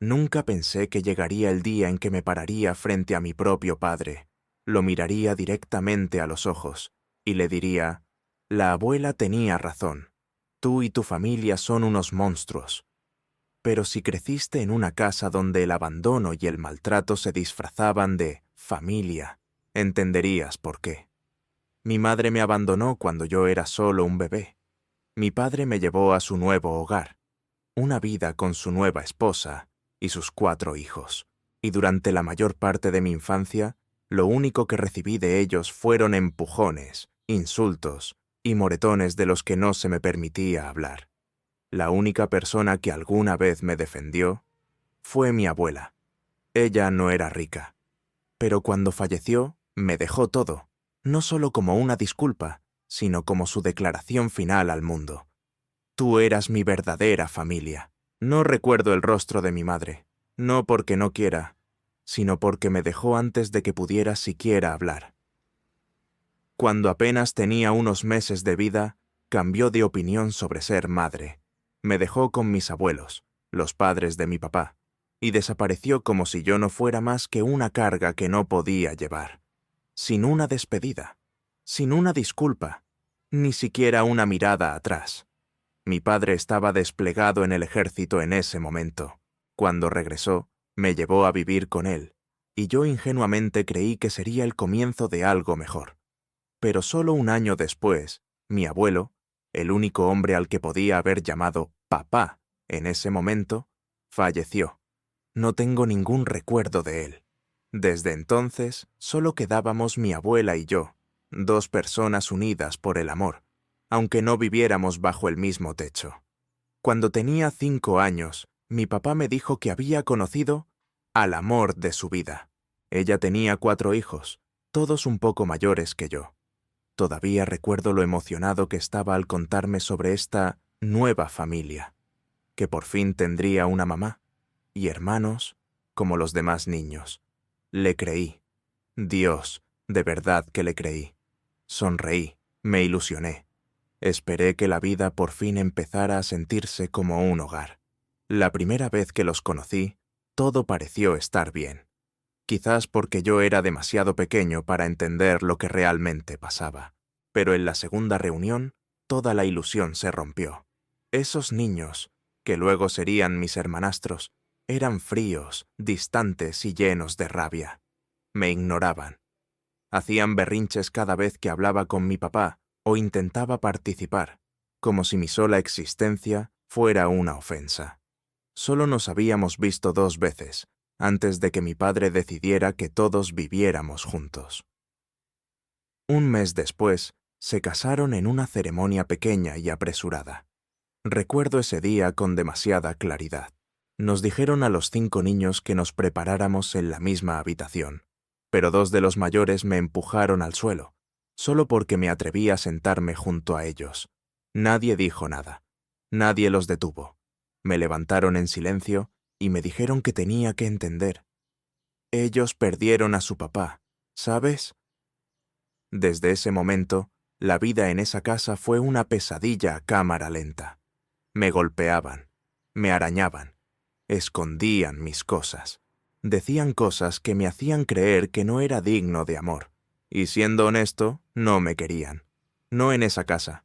Nunca pensé que llegaría el día en que me pararía frente a mi propio padre, lo miraría directamente a los ojos y le diría: la abuela tenía razón, tú y tu familia son unos monstruos. Pero si creciste en una casa donde el abandono y el maltrato se disfrazaban de familia, entenderías por qué. Mi madre me abandonó cuando yo era solo un bebé. Mi padre me llevó a su nuevo hogar, una vida con su nueva esposa y sus 4 hijos. Y durante la mayor parte de mi infancia, lo único que recibí de ellos fueron empujones, insultos y moretones de los que no se me permitía hablar. La única persona que alguna vez me defendió fue mi abuela. Ella no era rica, pero cuando falleció me dejó todo, no solo como una disculpa, sino como su declaración final al mundo. Tú eras mi verdadera familia. No recuerdo el rostro de mi madre, no porque no quiera, sino porque me dejó antes de que pudiera siquiera hablar. Cuando apenas tenía unos meses de vida, cambió de opinión sobre ser madre. Me dejó con mis abuelos, los padres de mi papá, y desapareció como si yo no fuera más que una carga que no podía llevar. Sin una despedida, sin una disculpa, ni siquiera una mirada atrás. Mi padre estaba desplegado en el ejército en ese momento. Cuando regresó, me llevó a vivir con él, y yo ingenuamente creí que sería el comienzo de algo mejor. Pero solo un año después, mi abuelo, el único hombre al que podía haber llamado papá en ese momento, falleció. No tengo ningún recuerdo de él. Desde entonces, solo quedábamos mi abuela y yo, 2 personas unidas por el amor, aunque no viviéramos bajo el mismo techo. Cuando tenía 5 años, mi papá me dijo que había conocido al amor de su vida. Ella tenía 4 hijos, todos un poco mayores que yo. Todavía recuerdo lo emocionado que estaba al contarme sobre esta nueva familia, que por fin tendría una mamá y hermanos como los demás niños. Le creí. Dios, de verdad que le creí. Sonreí, me ilusioné. Esperé que la vida por fin empezara a sentirse como un hogar. La primera vez que los conocí, todo pareció estar bien. Quizás porque yo era demasiado pequeño para entender lo que realmente pasaba. Pero en la segunda reunión, toda la ilusión se rompió. Esos niños, que luego serían mis hermanastros, eran fríos, distantes y llenos de rabia. Me ignoraban. Hacían berrinches cada vez que hablaba con mi papá o intentaba participar, como si mi sola existencia fuera una ofensa. Solo nos habíamos visto 2 veces, antes de que mi padre decidiera que todos viviéramos juntos. Un mes después, se casaron en una ceremonia pequeña y apresurada. Recuerdo ese día con demasiada claridad. Nos dijeron a los 5 niños que nos preparáramos en la misma habitación, pero 2 de los mayores me empujaron al suelo, solo porque me atreví a sentarme junto a ellos. Nadie dijo nada. Nadie los detuvo. Me levantaron en silencio y me dijeron que tenía que entender. Ellos perdieron a su papá, ¿sabes? Desde ese momento, la vida en esa casa fue una pesadilla a cámara lenta. Me golpeaban, me arañaban, escondían mis cosas. Decían cosas que me hacían creer que no era digno de amor. Y siendo honesto, no me querían. No en esa casa.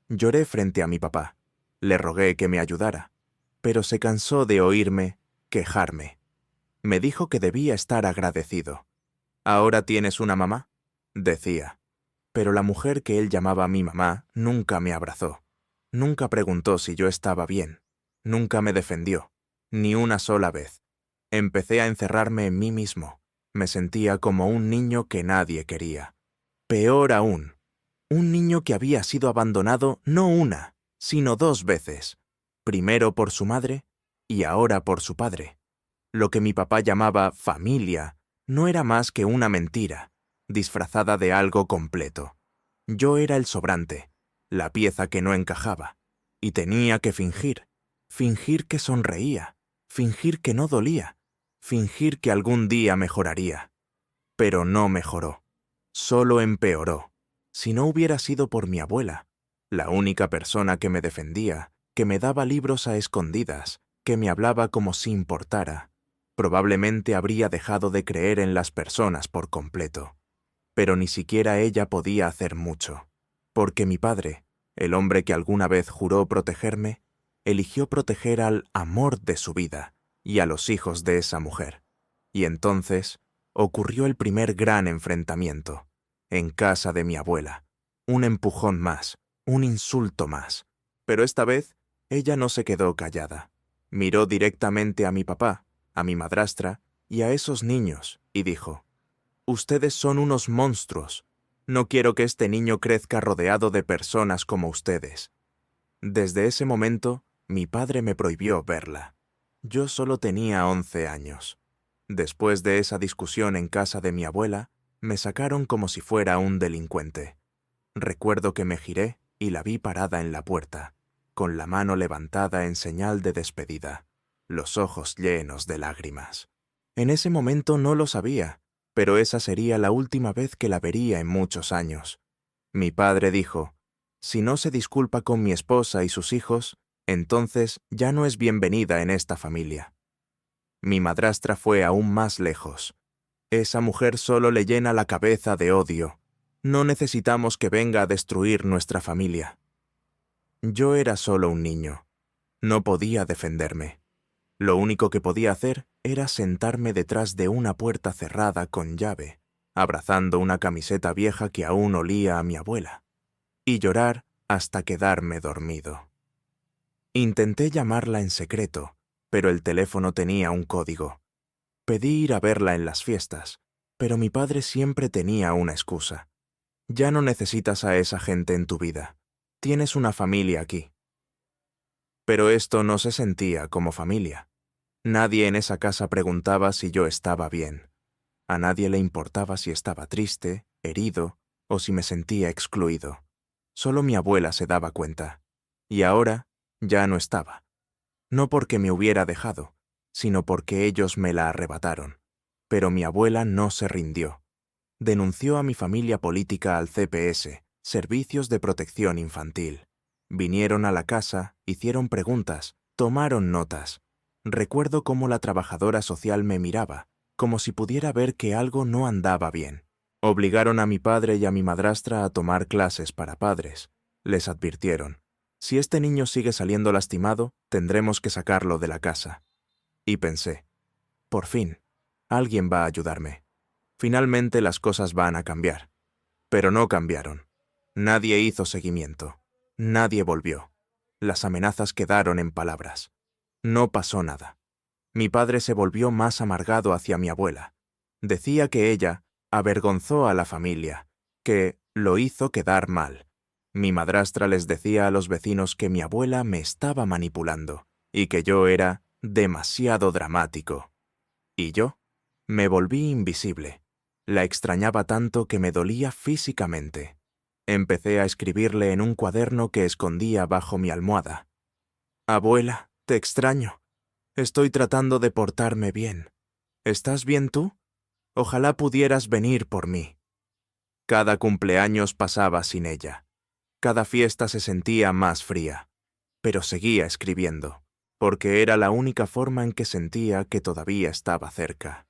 Lloré frente a mi papá. Le rogué que me ayudara, pero se cansó de oírme quejarme. Me dijo que debía estar agradecido. «¿Ahora tienes una mamá?», decía. Pero la mujer que él llamaba mi mamá nunca me abrazó. Nunca preguntó si yo estaba bien. Nunca me defendió. Ni una sola vez. Empecé a encerrarme en mí mismo. Me sentía como un niño que nadie quería. Peor aún, un niño que había sido abandonado no una, sino 2 veces. Primero por su madre y ahora por su padre. Lo que mi papá llamaba familia no era más que una mentira, disfrazada de algo completo. Yo era el sobrante, la pieza que no encajaba, y tenía que fingir que sonreía, fingir que no dolía, fingir que algún día mejoraría. Pero no mejoró, solo empeoró. Si no hubiera sido por mi abuela, la única persona que me defendía, que me daba libros a escondidas, que me hablaba como si importara, probablemente habría dejado de creer en las personas por completo. Pero ni siquiera ella podía hacer mucho, porque mi padre, el hombre que alguna vez juró protegerme, eligió proteger al amor de su vida y a los hijos de esa mujer. Y entonces ocurrió el primer gran enfrentamiento, en casa de mi abuela. Un empujón más, un insulto más. Pero esta vez ella no se quedó callada. Miró directamente a mi papá, a mi madrastra y a esos niños y dijo: «Ustedes son unos monstruos. No quiero que este niño crezca rodeado de personas como ustedes». Desde ese momento, mi padre me prohibió verla. Yo solo tenía 11 años. Después de esa discusión en casa de mi abuela, me sacaron como si fuera un delincuente. Recuerdo que me giré y la vi parada en la puerta, con la mano levantada en señal de despedida, los ojos llenos de lágrimas. En ese momento no lo sabía, pero esa sería la última vez que la vería en muchos años. Mi padre dijo: «Si no se disculpa con mi esposa y sus hijos, entonces ya no es bienvenida en esta familia». Mi madrastra fue aún más lejos. «Esa mujer solo le llena la cabeza de odio. No necesitamos que venga a destruir nuestra familia». Yo era solo un niño. No podía defenderme. Lo único que podía hacer era sentarme detrás de una puerta cerrada con llave, abrazando una camiseta vieja que aún olía a mi abuela, y llorar hasta quedarme dormido. Intenté llamarla en secreto, pero el teléfono tenía un código. Pedí ir a verla en las fiestas, pero mi padre siempre tenía una excusa. «Ya no necesitas a esa gente en tu vida. Tienes una familia aquí». Pero esto no se sentía como familia. Nadie en esa casa preguntaba si yo estaba bien. A nadie le importaba si estaba triste, herido o si me sentía excluido. Solo mi abuela se daba cuenta. Y ahora ya no estaba. No porque me hubiera dejado, sino porque ellos me la arrebataron. Pero mi abuela no se rindió. Denunció a mi familia política al CPS, Servicios de Protección Infantil. Vinieron a la casa, hicieron preguntas, tomaron notas. Recuerdo cómo la trabajadora social me miraba, como si pudiera ver que algo no andaba bien. Obligaron a mi padre y a mi madrastra a tomar clases para padres. Les advirtieron: «Si este niño sigue saliendo lastimado, tendremos que sacarlo de la casa». Y pensé: por fin, alguien va a ayudarme. Finalmente las cosas van a cambiar. Pero no cambiaron. Nadie hizo seguimiento. Nadie volvió. Las amenazas quedaron en palabras. No pasó nada. Mi padre se volvió más amargado hacia mi abuela. Decía que ella avergonzó a la familia, que lo hizo quedar mal. Mi madrastra les decía a los vecinos que mi abuela me estaba manipulando y que yo era demasiado dramático. Y yo me volví invisible. La extrañaba tanto que me dolía físicamente. Empecé a escribirle en un cuaderno que escondía bajo mi almohada: «Abuela, te extraño. Estoy tratando de portarme bien. ¿Estás bien tú? Ojalá pudieras venir por mí». Cada cumpleaños pasaba sin ella. Cada fiesta se sentía más fría. Pero seguía escribiendo, porque era la única forma en que sentía que todavía estaba cerca.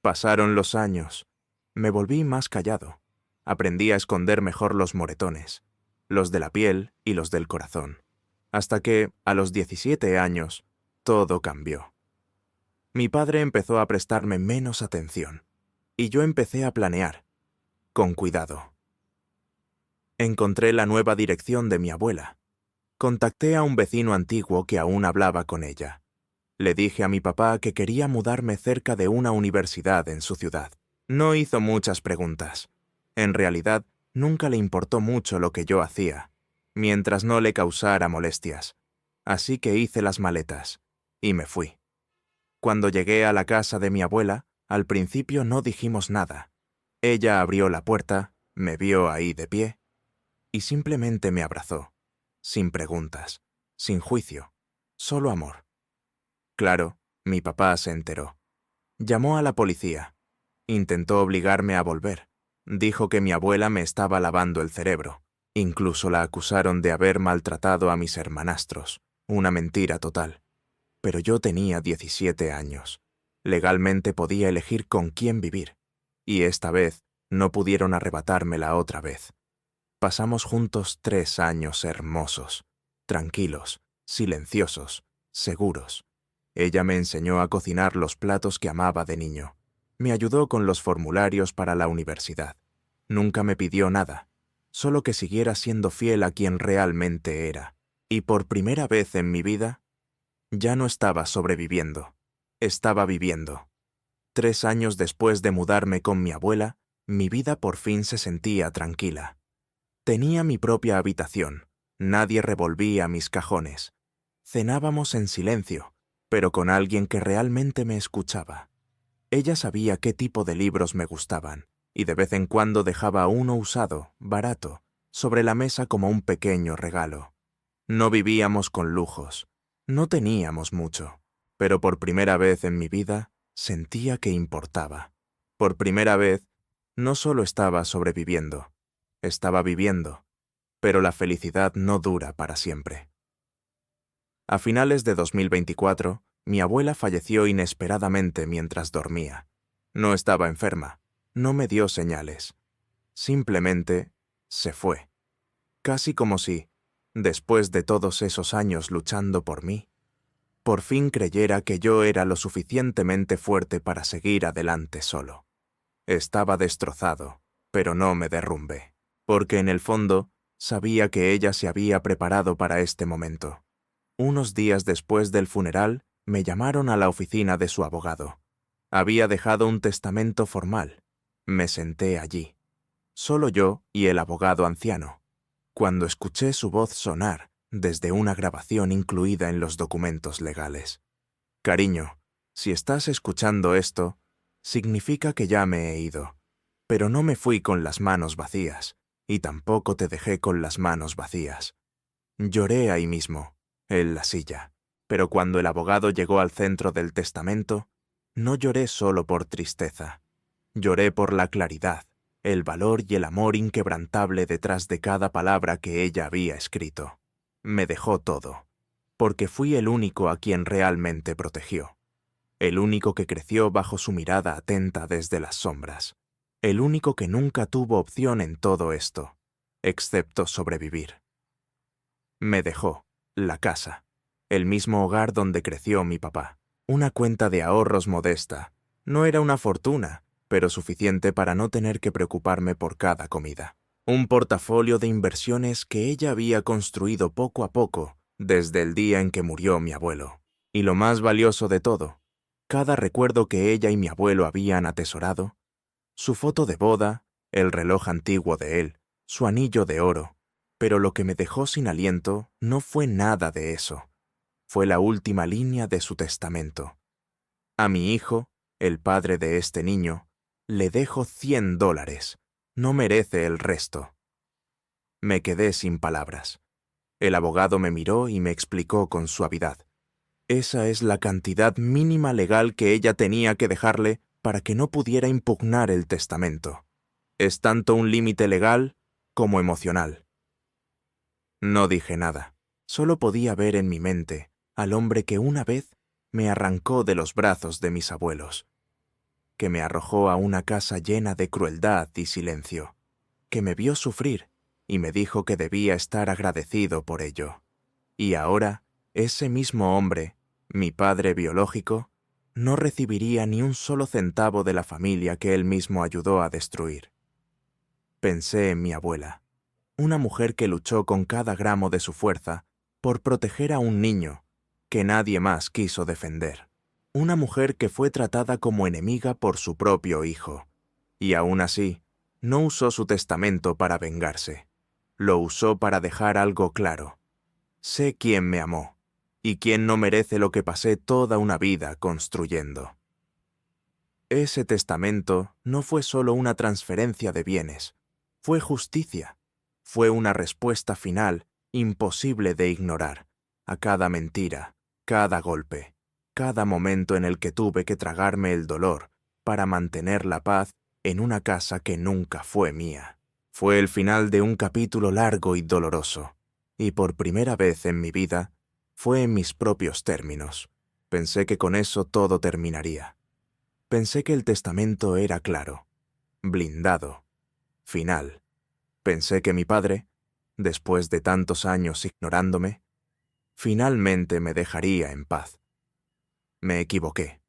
Pasaron los años. Me volví más callado. Aprendí a esconder mejor los moretones, los de la piel y los del corazón. Hasta que, a los 17 años, todo cambió. Mi padre empezó a prestarme menos atención, y yo empecé a planear, con cuidado. Encontré la nueva dirección de mi abuela. Contacté a un vecino antiguo que aún hablaba con ella. Le dije a mi papá que quería mudarme cerca de una universidad en su ciudad. No hizo muchas preguntas. En realidad, nunca le importó mucho lo que yo hacía, mientras no le causara molestias. Así que hice las maletas, y me fui. Cuando llegué a la casa de mi abuela, al principio no dijimos nada. Ella abrió la puerta, me vio ahí de pie, y simplemente me abrazó, sin preguntas, sin juicio, solo amor. Claro, mi papá se enteró. Llamó a la policía. Intentó obligarme a volver. Dijo que mi abuela me estaba lavando el cerebro. Incluso la acusaron de haber maltratado a mis hermanastros. Una mentira total. pero yo tenía 17 años. Legalmente podía elegir con quién vivir, y esta vez no pudieron arrebatármela otra vez. Pasamos juntos 3 años hermosos, tranquilos, silenciosos, seguros. Ella me enseñó a cocinar los platos que amaba de niño. Me ayudó con los formularios para la universidad. Nunca me pidió nada, solo que siguiera siendo fiel a quien realmente era. Y por primera vez en mi vida, ya no estaba sobreviviendo, estaba viviendo. 3 años después de mudarme con mi abuela, mi vida por fin se sentía tranquila. Tenía mi propia habitación, nadie revolvía mis cajones. Cenábamos en silencio, pero con alguien que realmente me escuchaba. Ella sabía qué tipo de libros me gustaban, y de vez en cuando dejaba uno usado, barato, sobre la mesa como un pequeño regalo. No vivíamos con lujos, no teníamos mucho, pero por primera vez en mi vida sentía que importaba. Por primera vez, no solo estaba sobreviviendo, estaba viviendo, pero la felicidad no dura para siempre. A finales de 2024, mi abuela falleció inesperadamente mientras dormía. No estaba enferma, no me dio señales. Simplemente se fue. Casi como si, después de todos esos años luchando por mí, por fin creyera que yo era lo suficientemente fuerte para seguir adelante solo. Estaba destrozado, pero no me derrumbé, porque en el fondo sabía que ella se había preparado para este momento. Unos días después del funeral, me llamaron a la oficina de su abogado. Había dejado un testamento formal. Me senté allí, solo yo y el abogado anciano, cuando escuché su voz sonar desde una grabación incluida en los documentos legales. Cariño, si estás escuchando esto, significa que ya me he ido, pero no me fui con las manos vacías, y tampoco te dejé con las manos vacías. Lloré ahí mismo, en la silla, pero cuando el abogado llegó al centro del testamento, no lloré solo por tristeza. Lloré por la claridad, el valor y el amor inquebrantable detrás de cada palabra que ella había escrito. Me dejó todo, porque fui el único a quien realmente protegió, el único que creció bajo su mirada atenta desde las sombras, el único que nunca tuvo opción en todo esto, excepto sobrevivir. Me dejó la casa, el mismo hogar donde creció mi papá, una cuenta de ahorros modesta. No era una fortuna, pero suficiente para no tener que preocuparme por cada comida. Un portafolio de inversiones que ella había construido poco a poco desde el día en que murió mi abuelo. Y lo más valioso de todo, cada recuerdo que ella y mi abuelo habían atesorado, su foto de boda, el reloj antiguo de él, su anillo de oro. Pero lo que me dejó sin aliento no fue nada de eso. Fue la última línea de su testamento. A mi hijo, el padre de este niño, le dejo $100. No merece el resto. Me quedé sin palabras. El abogado me miró y me explicó con suavidad. Esa es la cantidad mínima legal que ella tenía que dejarle para que no pudiera impugnar el testamento. Es tanto un límite legal como emocional. No dije nada. Solo podía ver en mi mente al hombre que una vez me arrancó de los brazos de mis abuelos, que me arrojó a una casa llena de crueldad y silencio, que me vio sufrir y me dijo que debía estar agradecido por ello. Y ahora, ese mismo hombre, mi padre biológico, no recibiría ni un solo centavo de la familia que él mismo ayudó a destruir. Pensé en mi abuela, una mujer que luchó con cada gramo de su fuerza por proteger a un niño que nadie más quiso defender. Una mujer que fue tratada como enemiga por su propio hijo, y aún así, no usó su testamento para vengarse. Lo usó para dejar algo claro. Sé quién me amó, y quién no merece lo que pasé toda una vida construyendo. Ese testamento no fue solo una transferencia de bienes, fue justicia. Fue una respuesta final imposible de ignorar a cada mentira, cada golpe, cada momento en el que tuve que tragarme el dolor para mantener la paz en una casa que nunca fue mía. Fue el final de un capítulo largo y doloroso, y por primera vez en mi vida fue en mis propios términos. Pensé que con eso todo terminaría. Pensé que el testamento era claro, blindado, final. Pensé que mi padre, después de tantos años ignorándome, finalmente me dejaría en paz. Me equivoqué.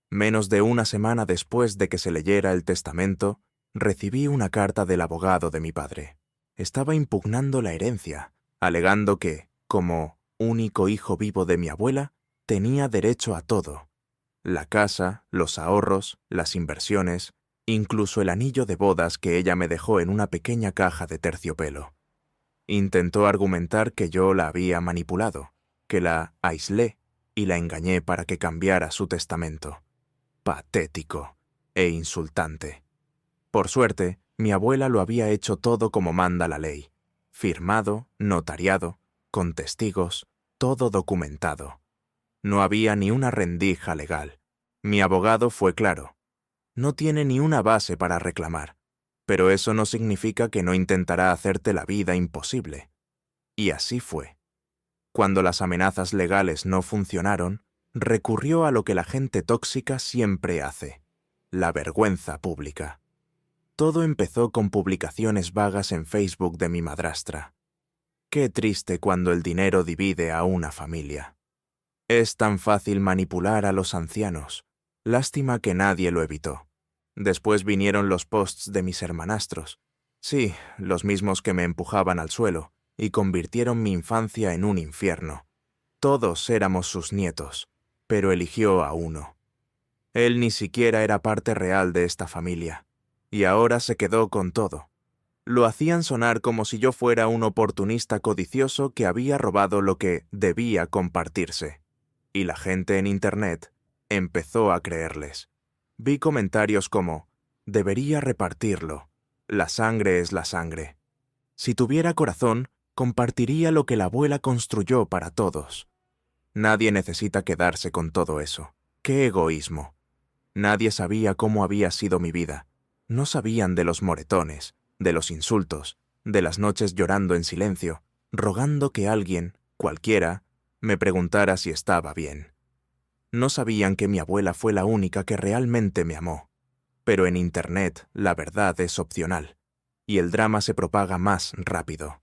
Menos de una semana después de que se leyera el testamento, recibí una carta del abogado de mi padre. Estaba impugnando la herencia, alegando que, como único hijo vivo de mi abuela, tenía derecho a todo: la casa, los ahorros, las inversiones, incluso el anillo de bodas que ella me dejó en una pequeña caja de terciopelo. Intentó argumentar que yo la había manipulado, que la aislé y la engañé para que cambiara su testamento. Patético e insultante. Por suerte, mi abuela lo había hecho todo como manda la ley: firmado, notariado, con testigos, todo documentado. No había ni una rendija legal. Mi abogado fue claro: no tiene ni una base para reclamar, pero eso no significa que no intentará hacerte la vida imposible. Y así fue. Cuando las amenazas legales no funcionaron, recurrió a lo que la gente tóxica siempre hace: la vergüenza pública. Todo empezó con publicaciones vagas en Facebook de mi madrastra. Qué triste cuando el dinero divide a una familia. Es tan fácil manipular a los ancianos. Lástima que nadie lo evitó. Después vinieron los posts de mis hermanastros. Sí, los mismos que me empujaban al suelo y convirtieron mi infancia en un infierno. Todos éramos sus nietos, pero eligió a uno. Él ni siquiera era parte real de esta familia, y ahora se quedó con todo. Lo hacían sonar como si yo fuera un oportunista codicioso que había robado lo que debía compartirse. Y la gente en Internet empezó a creerles. Vi comentarios como: debería repartirlo, la sangre es la sangre. Si tuviera corazón, compartiría lo que la abuela construyó para todos. Nadie necesita quedarse con todo eso. ¡Qué egoísmo! Nadie sabía cómo había sido mi vida. No sabían de los moretones, de los insultos, de las noches llorando en silencio, rogando que alguien, cualquiera, me preguntara si estaba bien. No sabían que mi abuela fue la única que realmente me amó. Pero en Internet la verdad es opcional, y el drama se propaga más rápido.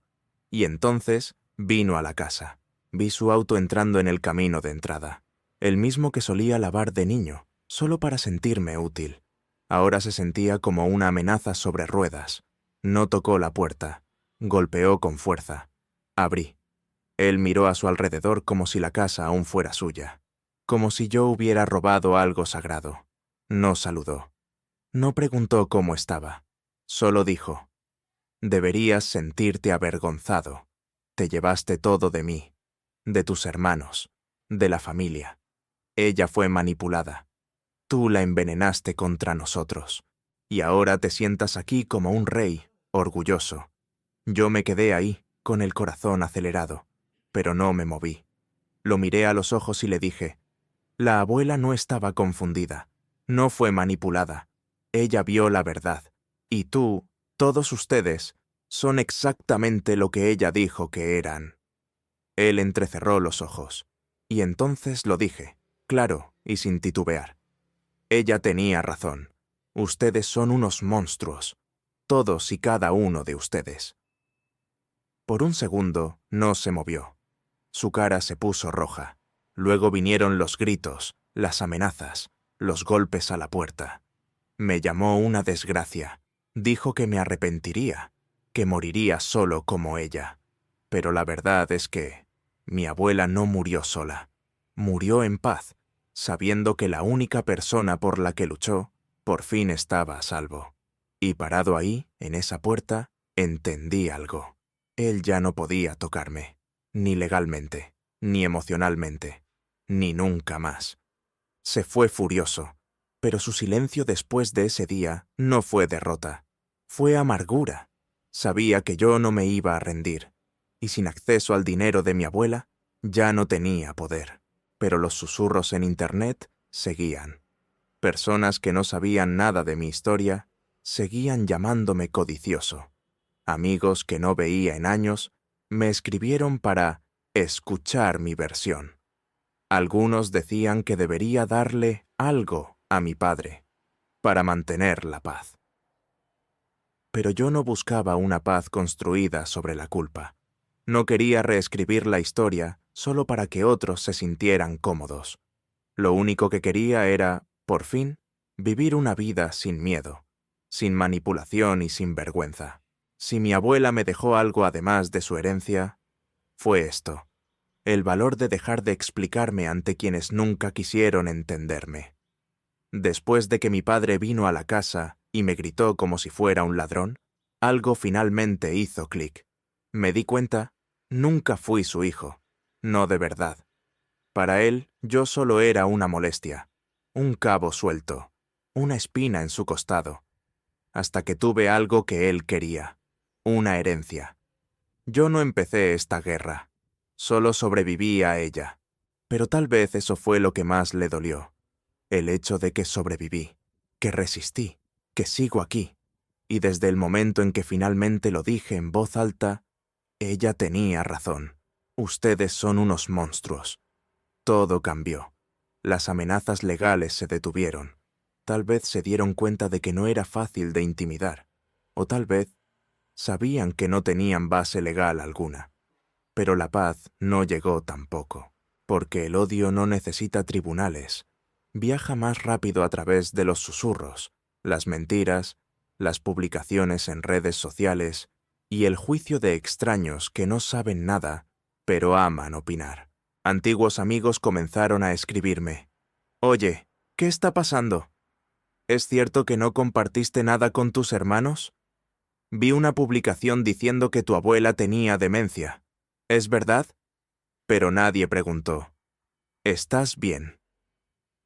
Y entonces vino a la casa. Vi su auto entrando en el camino de entrada, el mismo que solía lavar de niño, solo para sentirme útil. Ahora se sentía como una amenaza sobre ruedas. No tocó la puerta, golpeó con fuerza. Abrí. Él miró a su alrededor como si la casa aún fuera suya, como si yo hubiera robado algo sagrado. No saludó. No preguntó cómo estaba. Solo dijo: deberías sentirte avergonzado. Te llevaste todo de mí, de tus hermanos, de la familia. Ella fue manipulada. Tú la envenenaste contra nosotros. Y ahora te sientas aquí como un rey, orgulloso. Yo me quedé ahí, con el corazón acelerado, pero no me moví. Lo miré a los ojos y le dije: la abuela no estaba confundida. No fue manipulada. Ella vio la verdad. Y tú, todos ustedes, son exactamente lo que ella dijo que eran. Él entrecerró los ojos. Y entonces lo dije, claro y sin titubear: ella tenía razón. Ustedes son unos monstruos. Todos y cada uno de ustedes. Por un segundo no se movió. Su cara se puso roja. Luego vinieron los gritos, las amenazas, los golpes a la puerta. Me llamó una desgracia. Dijo que me arrepentiría, que moriría solo como ella. Pero la verdad es que mi abuela no murió sola. Murió en paz, sabiendo que la única persona por la que luchó por fin estaba a salvo. Y parado ahí, en esa puerta, entendí algo. Él ya no podía tocarme, ni legalmente, ni emocionalmente, ni nunca más. Se fue furioso, pero su silencio después de ese día no fue derrota, fue amargura. Sabía que yo no me iba a rendir, y sin acceso al dinero de mi abuela, ya no tenía poder. Pero los susurros en Internet seguían. Personas que no sabían nada de mi historia seguían llamándome codicioso. Amigos que no veía en años me escribieron para escuchar mi versión. Algunos decían que debería darle algo a mi padre para mantener la paz. Pero yo no buscaba una paz construida sobre la culpa. No quería reescribir la historia solo para que otros se sintieran cómodos. Lo único que quería era, por fin, vivir una vida sin miedo, sin manipulación y sin vergüenza. Si mi abuela me dejó algo además de su herencia, fue esto: el valor de dejar de explicarme ante quienes nunca quisieron entenderme. Después de que mi padre vino a la casa y me gritó como si fuera un ladrón, algo finalmente hizo clic. Me di cuenta, nunca fui su hijo, no de verdad. Para él, yo solo era una molestia, un cabo suelto, una espina en su costado, hasta que tuve algo que él quería, una herencia. Yo no empecé esta guerra, solo sobreviví a ella, pero tal vez eso fue lo que más le dolió, el hecho de que sobreviví, que resistí, que sigo aquí, y desde el momento en que finalmente lo dije en voz alta, ella tenía razón. Ustedes son unos monstruos. Todo cambió. Las amenazas legales se detuvieron. Tal vez se dieron cuenta de que no era fácil de intimidar, o tal vez sabían que no tenían base legal alguna. Pero la paz no llegó tampoco, porque el odio no necesita tribunales. Viaja más rápido a través de los susurros, las mentiras, las publicaciones en redes sociales y el juicio de extraños que no saben nada, pero aman opinar. Antiguos amigos comenzaron a escribirme: «Oye, ¿qué está pasando? ¿Es cierto que no compartiste nada con tus hermanos? Vi una publicación diciendo que tu abuela tenía demencia. ¿Es verdad?». Pero nadie preguntó: «¿Estás bien?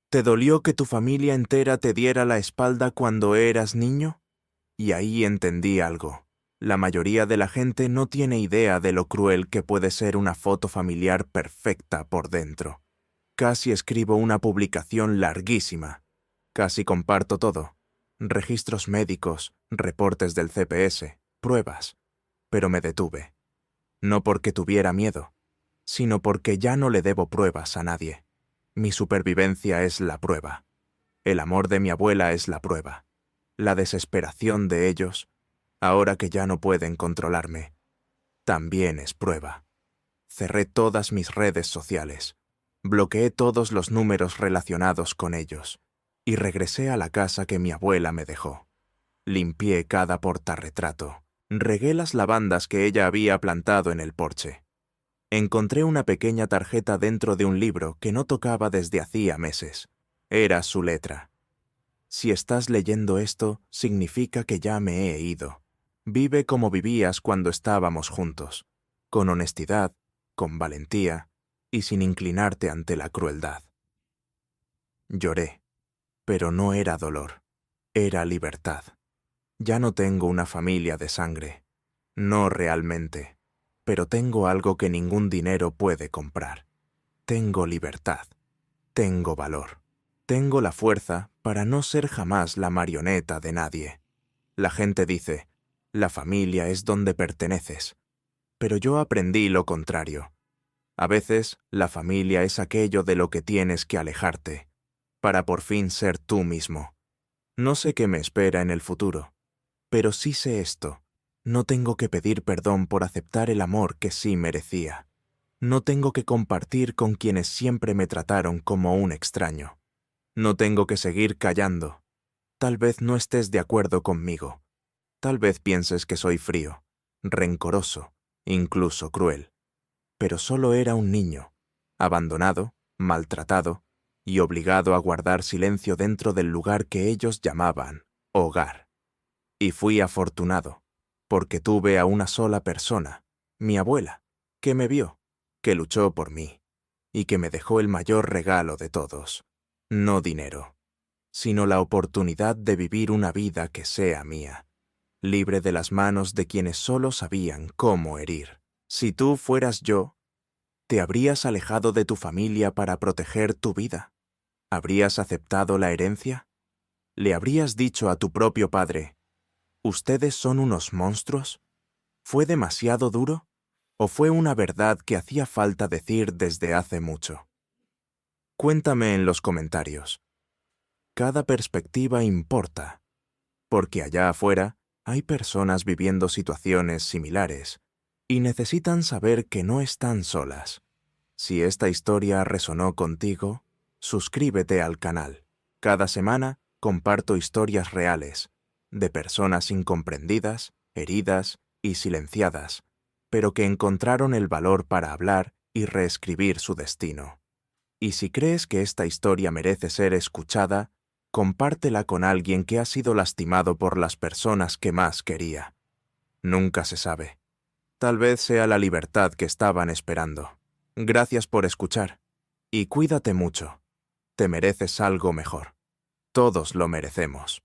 ¿Te dolió que tu familia entera te diera la espalda cuando eras niño?». Y ahí entendí algo. La mayoría de la gente no tiene idea de lo cruel que puede ser una foto familiar perfecta por dentro. Casi escribo una publicación larguísima. Casi comparto todo: registros médicos, reportes del CPS, pruebas. Pero me detuve. No porque tuviera miedo, sino porque ya no le debo pruebas a nadie. Mi supervivencia es la prueba. El amor de mi abuela es la prueba. La desesperación de ellos, ahora que ya no pueden controlarme, también es prueba. Cerré todas mis redes sociales, bloqueé todos los números relacionados con ellos y regresé a la casa que mi abuela me dejó. Limpié cada portarretrato, regué las lavandas que ella había plantado en el porche. Encontré una pequeña tarjeta dentro de un libro que no tocaba desde hacía meses. Era su letra. Si estás leyendo esto, significa que ya me he ido. Vive como vivías cuando estábamos juntos, con honestidad, con valentía y sin inclinarte ante la crueldad. Lloré, pero no era dolor, era libertad. Ya no tengo una familia de sangre, no realmente, pero tengo algo que ningún dinero puede comprar. Tengo libertad, tengo valor. Tengo la fuerza para no ser jamás la marioneta de nadie. La gente dice: la familia es donde perteneces. Pero yo aprendí lo contrario. A veces, la familia es aquello de lo que tienes que alejarte, para por fin ser tú mismo. No sé qué me espera en el futuro, pero sí sé esto: no tengo que pedir perdón por aceptar el amor que sí merecía. No tengo que compartir con quienes siempre me trataron como un extraño. No tengo que seguir callando. Tal vez no estés de acuerdo conmigo. Tal vez pienses que soy frío, rencoroso, incluso cruel. Pero solo era un niño, abandonado, maltratado y obligado a guardar silencio dentro del lugar que ellos llamaban hogar. Y fui afortunado, porque tuve a una sola persona, mi abuela, que me vio, que luchó por mí, y que me dejó el mayor regalo de todos: no dinero, sino la oportunidad de vivir una vida que sea mía, libre de las manos de quienes solo sabían cómo herir. Si tú fueras yo, ¿te habrías alejado de tu familia para proteger tu vida? ¿Habrías aceptado la herencia? ¿Le habrías dicho a tu propio padre: ustedes son unos monstruos? ¿Fue demasiado duro? ¿O fue una verdad que hacía falta decir desde hace mucho? Cuéntame en los comentarios. Cada perspectiva importa, porque allá afuera hay personas viviendo situaciones similares y necesitan saber que no están solas. Si esta historia resonó contigo, suscríbete al canal. Cada semana comparto historias reales, de personas incomprendidas, heridas y silenciadas, pero que encontraron el valor para hablar y reescribir su destino. Y si crees que esta historia merece ser escuchada, compártela con alguien que ha sido lastimado por las personas que más quería. Nunca se sabe. Tal vez sea la libertad que estaban esperando. Gracias por escuchar. Y cuídate mucho. Te mereces algo mejor. Todos lo merecemos.